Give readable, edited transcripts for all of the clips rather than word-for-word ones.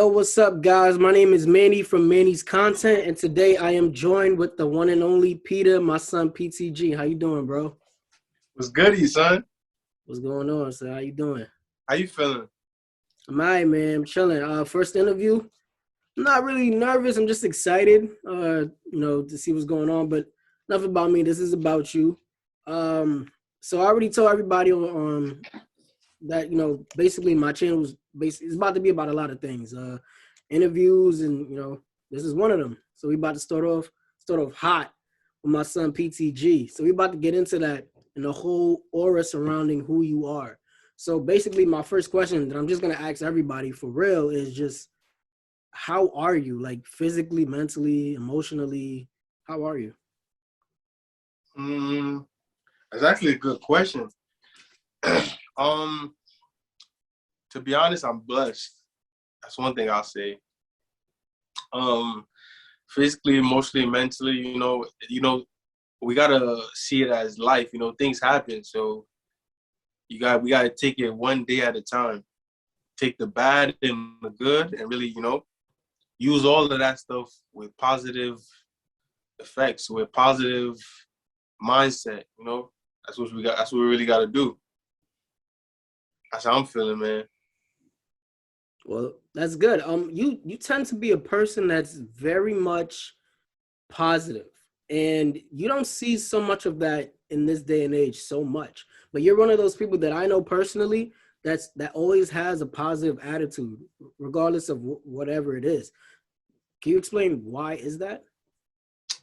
Yo, what's up, guys? My name is Manny from Manny's Content, and today I am joined with the one and only Peter, my son PTG. How you doing, bro? What's goody, son? What's going on, sir? How you doing? How you feeling? I'm all right, man. I'm chilling. First interview. I'm not really nervous. I'm just excited, to see what's going on. But enough about me. This is about you. So I already told everybody that basically my channel was it's about to be about a lot of things, interviews, and this is one of them. So we about to start off hot with my son PTG. So we about to get into that and the whole aura surrounding who you are. So basically, my first question that I'm just gonna ask everybody for real is just, how are you? Like physically, mentally, emotionally, how are you? Mm, that's actually a good question. um, to be honest, I'm blessed. That's one thing I'll say. Um, Physically, emotionally, mentally, we gotta see it as life. Things happen, so we gotta take it one day at a time. Take the bad and the good, and really, use all of that stuff with positive effects, with positive mindset. That's what we got. That's what we really got to do. That's how I'm feeling, man. Well, that's good. You tend to be a person that's very much positive, and you don't see so much of that in this day and age so much. But you're one of those people that I know personally that always has a positive attitude, regardless of whatever it is. Can you explain why is that?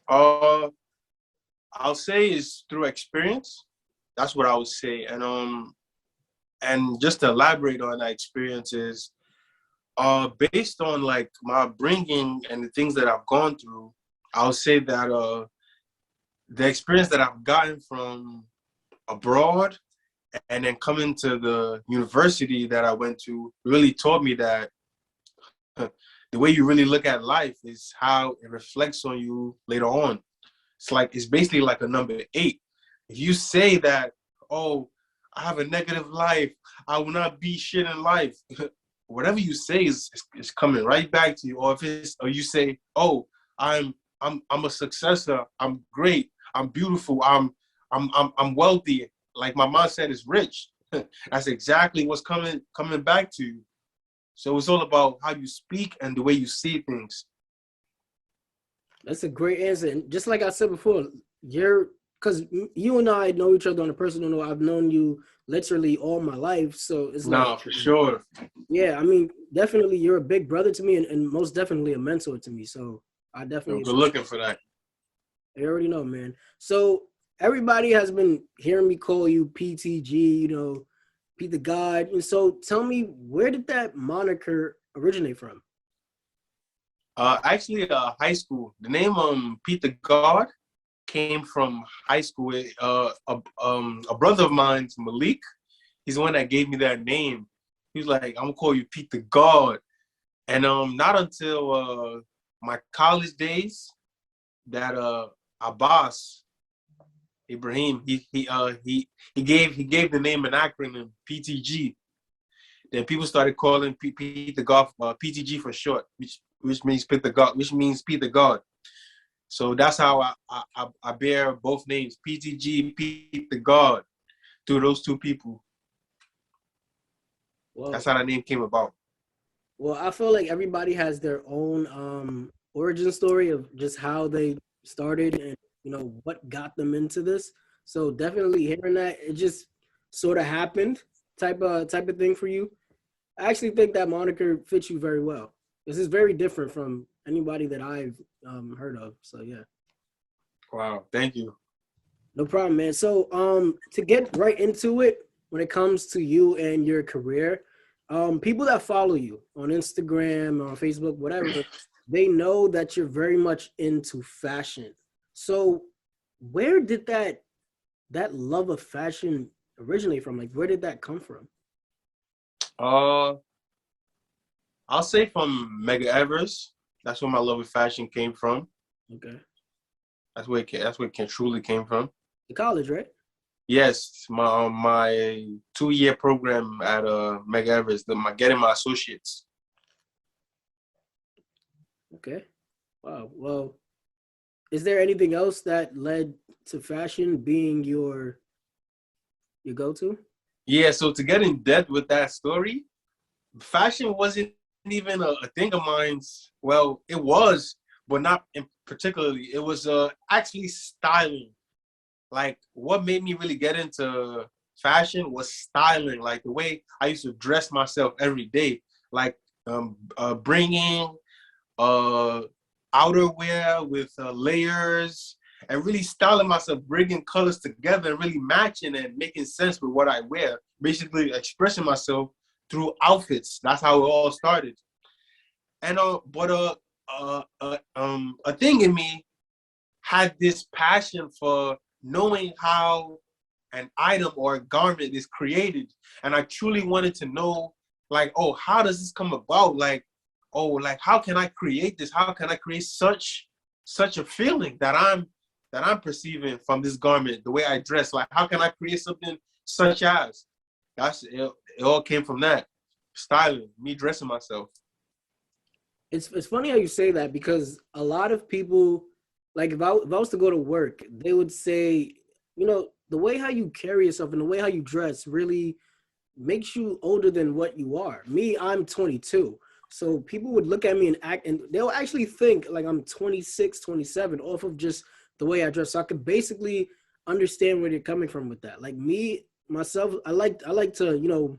Uh, I'll say is through experience. That's what I would say, and just to elaborate on that experience is, based on like my bringing and the things that I've gone through, I'll say that the experience that I've gotten from abroad and then coming to the university that I went to really taught me that the way you really look at life is how it reflects on you later on. It's basically like a number eight. If you say that, oh, I have a negative life, I will not be shit in life, whatever you say is coming right back to you. Or you say, oh, I'm a successor, I'm great, I'm beautiful, I'm wealthy, like my mom said, is rich. That's exactly what's coming back to you. So it's all about how you speak and the way you see things. That's a great answer. And just like I said before, you're because you and I know each other on a personal note. I've known you literally all my life. So it's like, No, for sure. yeah, I mean, definitely you're a big brother to me, and most definitely a mentor to me. So I Yo, definitely, good looking for that. I already know, man. So everybody has been hearing me call you PTG, Pete the God. And so tell me, where did that moniker originate from? Actually, high school. The name PeteTheGod came from high school. A brother of mine, Malik, he's the one that gave me that name. He was like, "I'm gonna call you Pete the God," and not until my college days that our boss Ibrahim he gave the name an acronym PTG. Then people started calling Pete the God PTG for short, which means Pete the God, which means Pete the God. So that's how I bear both names, PTG, Pete the God, through those two people. That's Well, how that name came about. well, I feel like everybody has their own origin story of just how they started and what got them into this. So definitely hearing that, it just sort of happened type of thing for you. I actually think that moniker fits you very well. This is very different from anybody that I've heard of. So yeah, Wow, thank you. no problem, man. So to get right into it, when it comes to you and your career, people that follow you on Instagram or on Facebook, whatever, they know that you're very much into fashion. So where did that love of fashion originate from? Like, where did that come from? Uh, I'll say from Mega Evers. That's where my love of fashion came from. Okay, That's where it truly came from. the college, right? Yes, my 2-year program at Mega Evers, my getting my associates. Okay. Wow. Well, is there anything else that led to fashion being your go-to? Yeah, so to get in depth with that story, fashion wasn't even a thing of mine's. Well, it was, but not in particularly. It was actually styling. Like what made me really get into fashion was styling, like the way I used to dress myself every day, like bringing uh, outerwear with layers and really styling myself, bringing colors together and really matching and making sense with what I wear. Basically, expressing myself through outfits. That's how it all started. And a thing in me had this passion for knowing how an item or a garment is created. And I truly wanted to know, like, oh, how does this come about? Like, oh, like how can I create this? How can I create such a feeling that I'm perceiving from this garment, the way I dress? Like, how can I create something such as? It all came from that. Styling, me dressing myself. It's funny how you say that because a lot of people, like if I was to go to work, they would say, the way how you carry yourself and the way how you dress really makes you older than what you are. Me, I'm 22. So people would look at me and act, and they'll actually think like I'm 26, 27 off of just the way I dress. So I could basically understand where they're coming from with that. Like me, myself, I like to,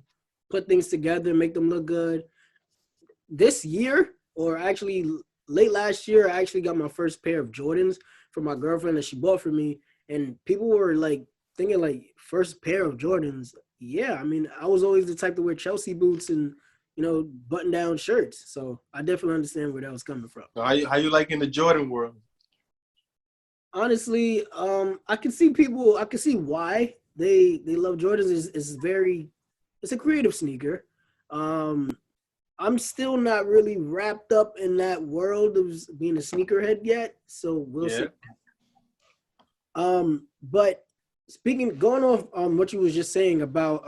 put things together, make them look good. This year, or actually late last year, I actually got my first pair of Jordans for my girlfriend that she bought for me. And people were like thinking like first pair of Jordans. Yeah, I mean, I was always the type to wear Chelsea boots and button down shirts. So I definitely understand where that was coming from. How you like in the Jordan world? Honestly, I can see why they love Jordans. Is very, it's a creative sneaker. Um, I'm still not really wrapped up in that world of being a sneakerhead yet, so we'll see. Yeah. But going off what you was just saying about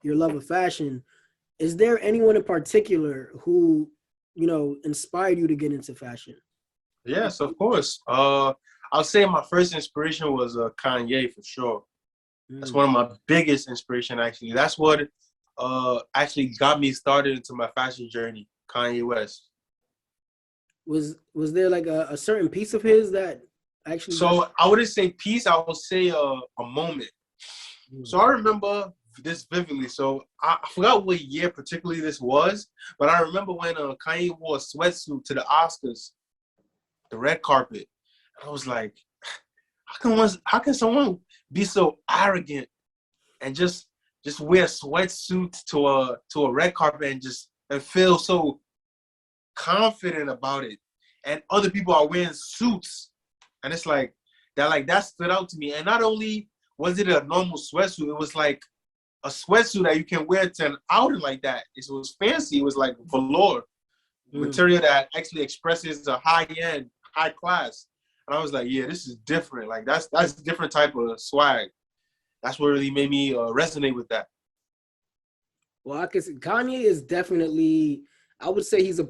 your love of fashion, is there anyone in particular who inspired you to get into fashion? Yes, of course. I'll say my first inspiration was Kanye for sure. That's Mm. one of my biggest inspiration actually. That's what actually got me started into my fashion journey. Kanye West. Was there like a certain piece of his that actually got So I wouldn't say peace. I would say a moment. you? So I remember this vividly. So I forgot what year particularly this was, but I remember when Kanye wore a sweatsuit to the Oscars, the red carpet. I was like, how can someone be so arrogant and just wear a sweatsuit to a red carpet and just and feel so confident about it, and other people are wearing suits, and it's like that stood out to me. And not only was it a normal sweatsuit, it was like a sweatsuit that you can wear to an outing like that. It was fancy. It was like velour Mm. material that actually expresses a high end, high class. And I was like, yeah, this is different. Like that's a different type of swag. That's what really made me resonate with that. Well, I can see Kanye is definitely. I would say he's a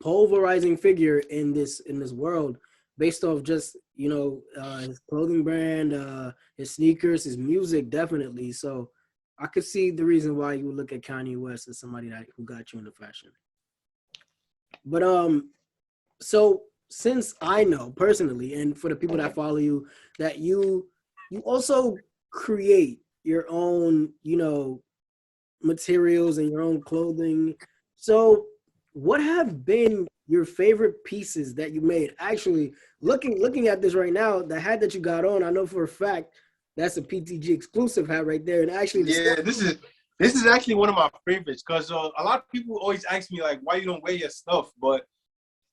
pulverizing figure in this world, based off just his clothing brand, his sneakers, his music, definitely. So I could see the reason why you would look at Kanye West as somebody that who got you into fashion. But so since I know personally, and for the people that follow you, that you also create your own, materials and your own clothing. So, what have been your favorite pieces that you made? Actually, looking at this right now, the hat that you got on, I know for a fact that's a PTG exclusive hat right there. And actually, the Yeah, stuff. this is actually one of my favorites because a lot of people always ask me like why you don't wear your stuff, but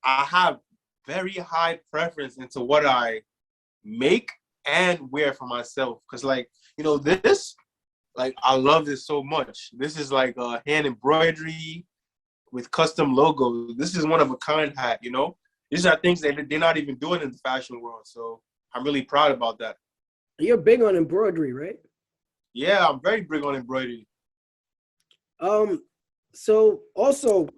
I have very high preference into what I make and wear for myself. Cause like this, like I love this so much. This is like a hand embroidery with custom logo. This is one of a kind hat. These are things that they're not even doing in the fashion world. So I'm really proud about that. You're big on embroidery, right? Yeah, I'm very big on embroidery. Um, so also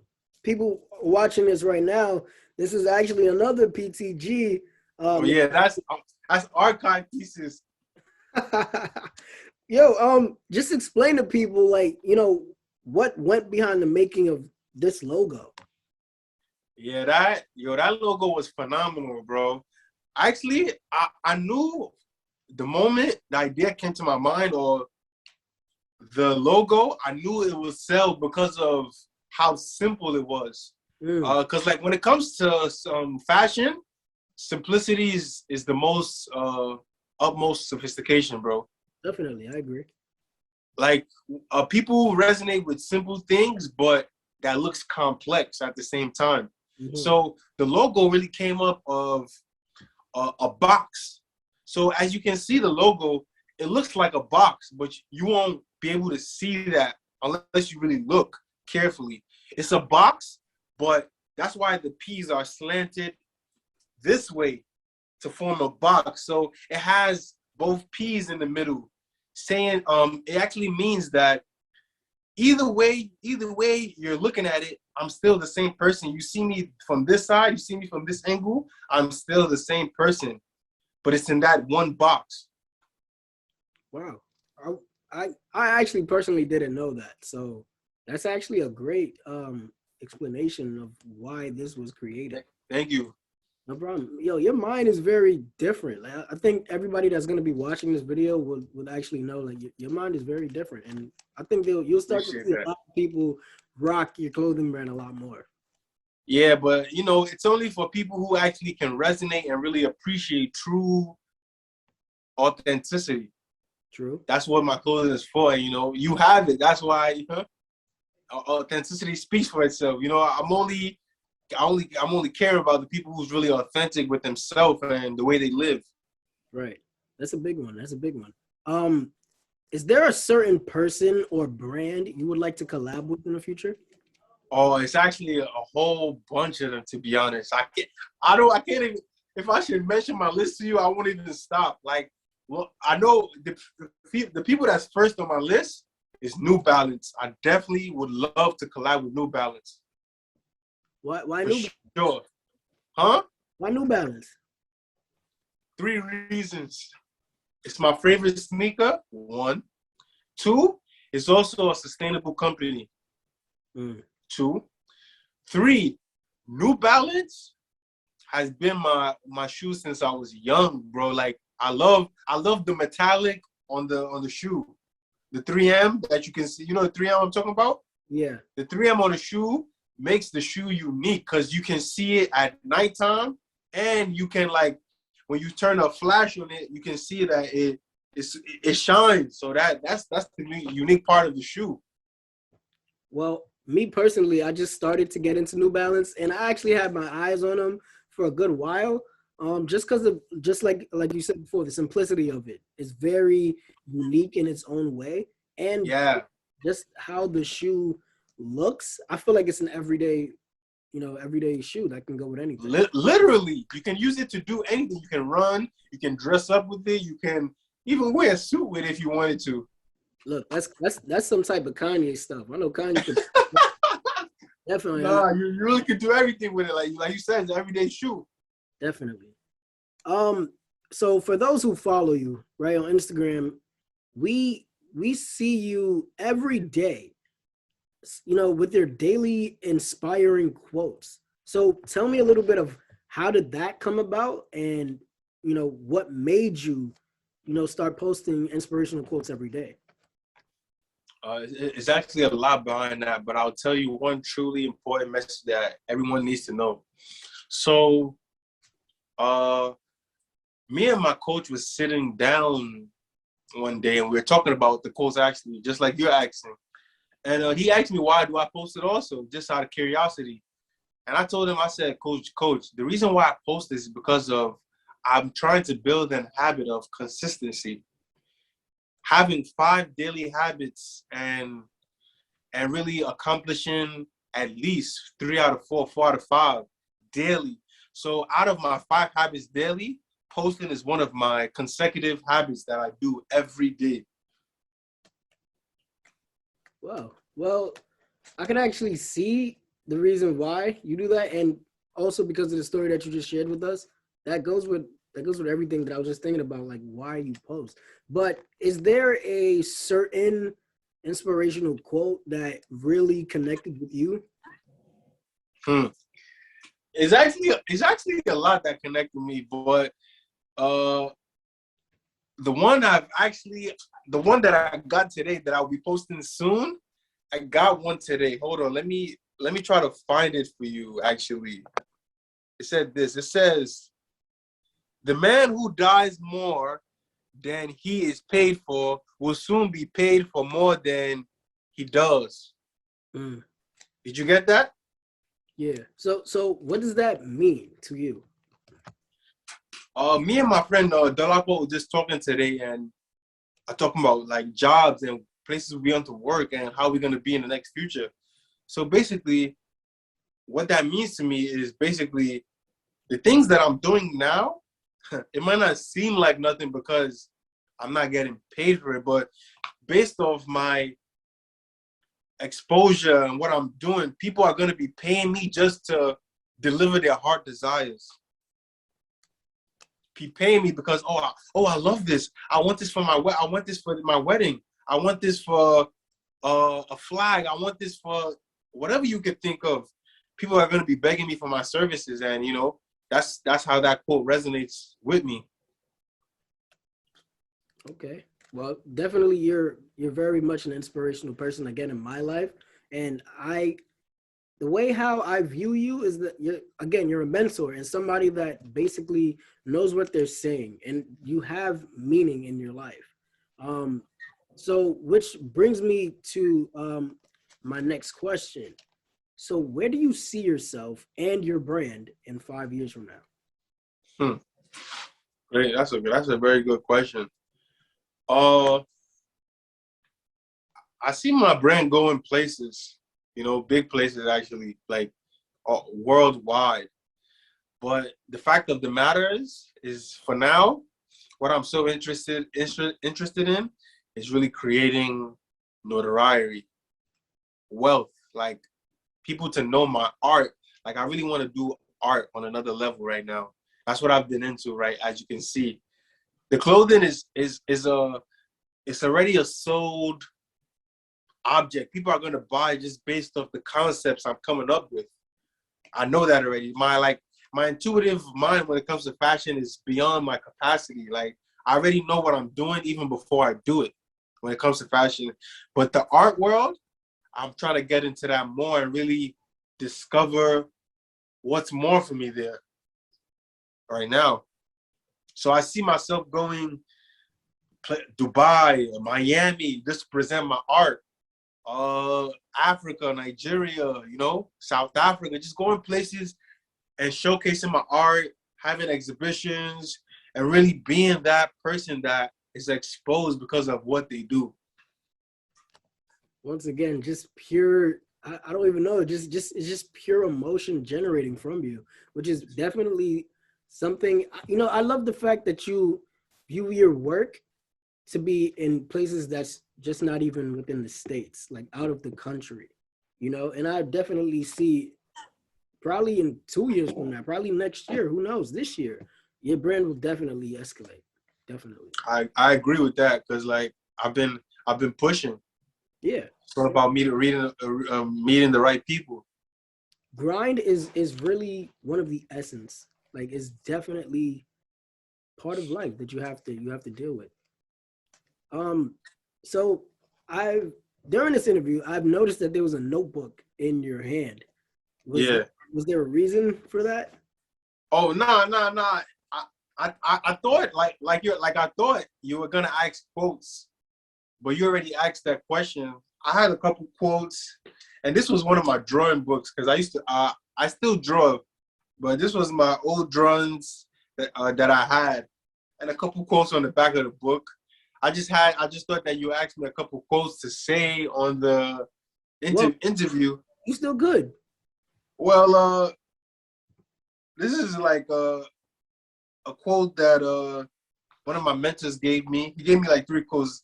people watching this right now, this is actually another PTG. Oh yeah, that's archive pieces. Yo, just explain to people, like, what went behind the making of this logo. Yeah, that logo was phenomenal, bro. Actually, I knew the moment the idea came to my mind, or the logo, I knew it would sell because of how simple it was. Because like when it comes to some fashion, simplicity is the most utmost sophistication, bro. Definitely, I agree. Like people resonate with simple things, but that looks complex at the same time. So the logo really came up of a box. So as you can see the logo, it looks like a box, but you won't be able to see that unless you really look carefully. It's a box, but that's why the P's are slanted this way to form a box. So it has both P's in the middle, saying it actually means that either way you're looking at it, I'm still the same person. You see me from this side, you see me from this angle, I'm still the same person, but it's in that one box. Wow. I actually personally didn't know that. So that's actually a great explanation of why this was created. Thank you. No problem. Yo, your mind is very different. Like, I think everybody that's going to be watching this video would actually know, like, your mind is very different. And I think you'll start to see a lot of people rock your clothing brand a lot more. Yeah, but it's only for people who actually can resonate and really appreciate true authenticity. True. That's what my clothing is for. And, you have it. That's why authenticity speaks for itself. I'm only caring about the people who's really authentic with themselves and the way they live. Right. That's a big one. Is there a certain person or brand you would like to collab with in the future? Oh, it's actually a whole bunch of them, to be honest. I can't even, if I should mention my list to you, I won't even stop. Like, well, I know the people that's first on my list is New Balance. I definitely would love to collab with New Balance. Why For New Balance? sure. Huh? Why New Balance? 3 reasons. It's my favorite sneaker, 1. 2, it's also a sustainable company. 2. 3, New Balance has been my shoe since I was young, bro. Like I love the metallic on the shoe. The 3M that you can see, the 3M I'm talking about? Yeah. The 3M on the shoe makes the shoe unique because you can see it at nighttime, and you can, like, when you turn a flash on it, you can see that it shines. So that's the unique part of the shoe. Well, me personally, I just started to get into New Balance, and I actually had my eyes on them for a good while. Just because of, just like you said before, the simplicity of it is very unique in its own way, and just how the shoe looks. I feel like it's an everyday shoe that can go with anything. Literally, you can use it to do anything. You can run, you can dress up with it, you can even wear a suit with it if you wanted to. Look, that's some type of Kanye stuff. I know Kanye could definitely. Nah, you really could do everything with it. Like you said, it's an everyday shoe. Definitely. So for those who follow you, right, on Instagram, we see you every day, with your daily inspiring quotes. So tell me a little bit of how did that come about, and what made you, start posting inspirational quotes every day? It's actually a lot behind that, but I'll tell you one truly important message that everyone needs to know. So, me and my coach was sitting down one day, and we were talking about the quotes, actually, just like you're asking. And he asked me, why do I post it also, just out of curiosity. And I told him, I said, Coach, the reason why I post this is because of I'm trying to build a habit of consistency. Having 5 daily habits and really accomplishing at least 3 out of 4, 4 out of 5 daily. So out of my 5 habits daily, posting is one of my consecutive habits that I do every day. Wow. Well, I can actually see the reason why you do that, and also because of the story that you just shared with us, that goes with everything that I was just thinking about, like why you post. But is there a certain inspirational quote that really connected with you? Hmm. It's actually a lot that connected me, but uh, the one the one that I got today that I'll be posting soon. I got one today. Hold on, let me try to find it for you. Actually, it said this. It says, "The man who dies more than he is paid for will soon be paid for more than he does." Mm, Did you get that? yeah. So what does that mean to you? Me and my friend Dolapo were just talking today, and I talking about like jobs and places we want to work and how we're gonna be in the next future. So basically, what that means to me is basically the things that I'm doing now. It might not seem like nothing because I'm not getting paid for it, but based off my exposure and what I'm doing, people are gonna be paying me just to deliver their heart desires. Paying me because I love this. I want this for I want this for my wedding. I want this for a flag. I want this for whatever you could think of. People are going to be begging me for my services, and that's how that quote resonates with me. Okay. Well, definitely you're very much an inspirational person again in my life. And the way how I view you is that you're a mentor and somebody that basically knows what they're saying and you have meaning in your life. Um, so which brings me to my next question. So where do you see yourself and your brand in 5 years from now? Hmm. Great. That's a very good question. Uh, I see my brand going places, big places actually, like worldwide. But the fact of the matter is for now, what I'm so interested in is really creating notoriety, wealth, like people to know my art. Like I really want to do art on another level right now. That's what I've been into, right? As you can see, the clothing is it's already a sold object. People are gonna buy just based off the concepts I'm coming up with. I know that already. My intuitive mind when it comes to fashion is beyond my capacity. Like I already know what I'm doing even before I do it when it comes to fashion. But the art world, I'm trying to get into that more and really discover what's more for me there right now. So I see myself going Dubai, Miami, just to present my art. Africa, Nigeria, South Africa, just going places and showcasing my art, having exhibitions, and really being that person that is exposed because of what they do. Once again, just pure, I don't even know, just it's just pure emotion generating from you, which is definitely something. I love the fact that you view your work to be in places that's just not even within the states, like out of the country, and I definitely see probably in 2 years from now, probably next year, who knows, this year, your brand will definitely escalate. Definitely. I agree with that because like I've been pushing. Yeah. It's all about meeting the right people. Grind is really one of the essence. Like it's definitely part of life that you have to deal with. Um, so I've during this interview, I've noticed that there was a notebook in your hand. Was Yeah. was there a reason for that? Oh no, no, no. I thought I thought you were gonna ask quotes, but you already asked that question. I had a couple quotes, and this was one of my drawing books because I still draw, but this was my old drawings that I had, and a couple quotes on the back of the book. I just thought that you asked me a couple quotes to say on the Well, interview. you still good. Well, this is like a quote that one of my mentors gave me. He gave me like three quotes.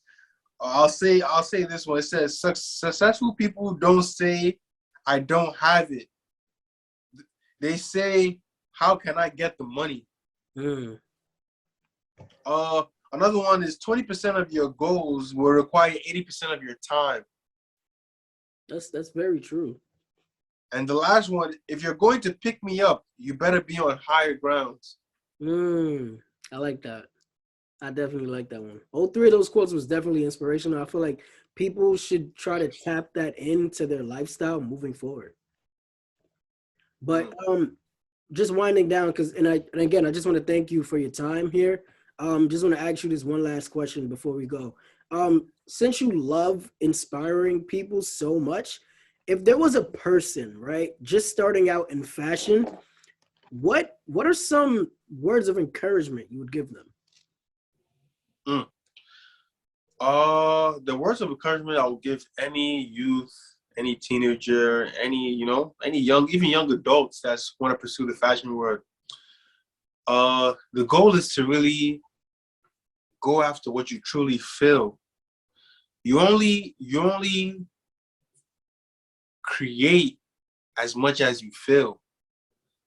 I'll say this one. It says, "Successful people don't say I don't have it. they say, how can I get the money? Mm, Another one is 20% of your goals will require 80% of your time. that's very true. And the last one, if you're going to pick me up, you better be on higher grounds. Mm, I like that. I definitely like that one. All three of those quotes was definitely inspirational. I feel like people should try to tap that into their lifestyle moving forward. But Mm. just winding down, because and again, I just want to thank you for your time here. Just want to ask you this one last question before we go. Since you love inspiring people so much, if there was a person, right, just starting out in fashion, what are some words of encouragement you would give them? Mm. The words of encouragement I would give any youth, any teenager, any young, even young adults that's want to pursue the fashion world. The goal is to really go after what you truly feel. You only create as much as you feel.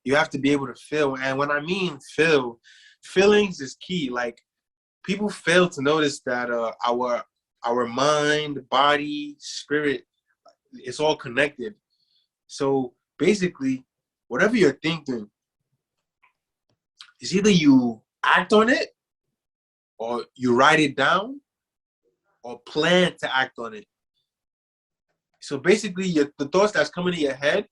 You have to be able to feel. And when I mean feel, feelings is key. Like people fail to notice that our mind, body, spirit, it's all connected. So basically, whatever you're thinking, is either you act on it or you write it down or plan to act on it. So basically, the thoughts that's coming to your head,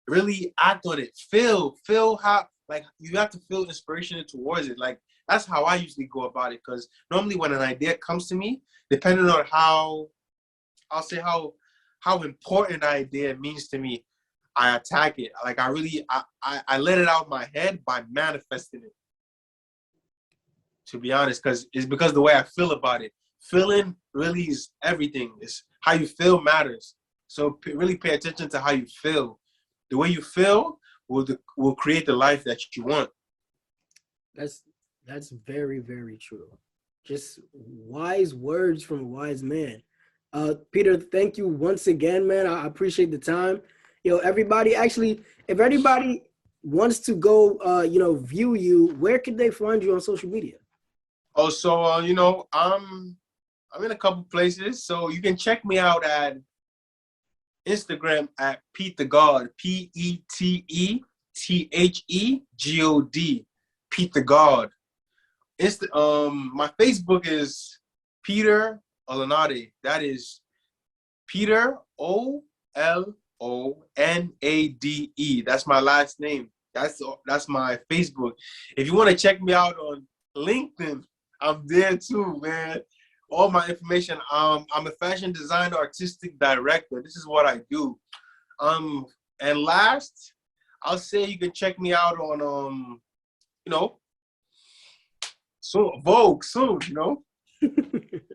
really act on it. Feel how, like, you have to feel inspiration towards it. Like, that's how I usually go about it. Because normally when an idea comes to me, depending on how, I'll say how important that idea means to me, I attack it. Like, I let it out of my head by manifesting it, to be honest, because it's because the way I feel about it. Feeling really is everything. It's how you feel matters. So really pay attention to how you feel. The way you feel will create the life that you want. That's that's very, very true. Just wise words from a wise man. Peter, thank you once again, man. I appreciate the time. Everybody, actually, if anybody wants to go, view you, where can they find you on social media? Also, I'm in a couple places, so you can check me out at Instagram at PeteTheGod, PeteTheGod, PeteTheGod. My Facebook is Peter Olanade. That is Peter Olonade. That's my last name. That's my Facebook. If you want to check me out on LinkedIn, I'm there too, man. All my information. I'm a fashion designer, artistic director. This is what I do. Um, and last, I'll say you can check me out on you know, soon Vogue soon.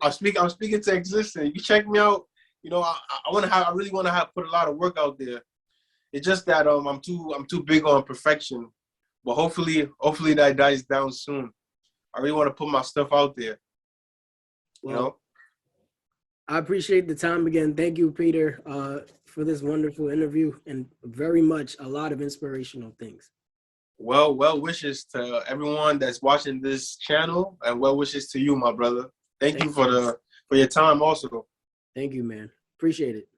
I'm speaking to existence. You can check me out. I really want to put a lot of work out there. It's just that I'm too big on perfection. But hopefully that dies down soon. I really want to put my stuff out there. You Well, know? I appreciate the time again. Thank you, Peter, for this wonderful interview and very much a lot of inspirational things. Well wishes to everyone that's watching this channel, and well wishes to you, my brother. Thank Thank you for your time also. Thank you, man. Appreciate it.